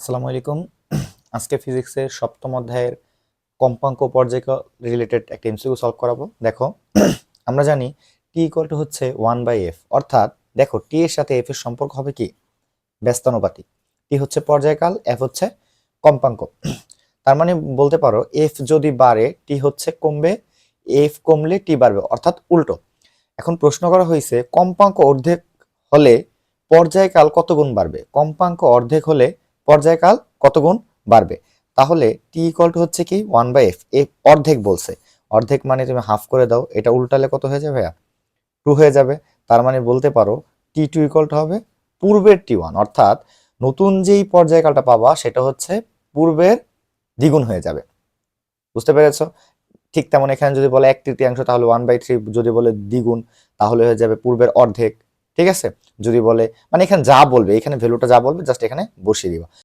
আসসালামু আলাইকুম। আজকে ফিজিক্সের সপ্তম অধ্যায়ের কম্পাঙ্ক পর্যায় রিলেটেড একটা এমসিকিউ সলভ করাবো। দেখো, আমরা জানি টি ইকুয়াল টু হচ্ছে 1/f, অর্থাৎ দেখো টি এর সাথে এফ এর সম্পর্ক হবে কি ব্যস্তানুপাতিক। টি হচ্ছে পর্যায়কাল, এফ হচ্ছে কম্পাঙ্ক। তার মানে বলতে পারো এফ যদি বাড়ে টি হচ্ছে কমবে, এফ কমলে টি বাড়বে, অর্থাৎ উল্টো। এখন প্রশ্ন করা হয়েছে কম্পাঙ্ক অর্ধেক হলে পর্যায়কাল কত গুণ বাড়বে। কম্পাঙ্ক অর্ধেক হলে পর্যায়কাল কত গুণ বাড়বে। তাহলে টি ইকুয়াল টু হচ্ছে কি 1/f, এফ অর্ধেক বলছে, অর্ধেক মানে তুমি হাফ করে দাও, এটা উল্টালে কত হয়ে যাবে ভাইয়া? 2 হয়ে যাবে। তার মানে বলতে পারো টি টু ইকুয়াল টু হবে পূর্বের টি ওয়ান, অর্থাৎ নতুন যেই পর্যায়কালটা পাবা সেটা হচ্ছে পূর্বের দ্বিগুণ হয়ে যাবে। বুঝতে পেরেছো? ঠিক তেমন এখানে যদি বলে 1/3, তাহলে 1/3, যদি বলে দ্বিগুণ তাহলে হয়ে যাবে পূর্বের অর্ধেক। ঠিক আছে? যদি বলে মানে এখানে যা বলবে, এখানে ভ্যালুটা যা বলবে জাস্ট এখানে বসিয়ে দিবা।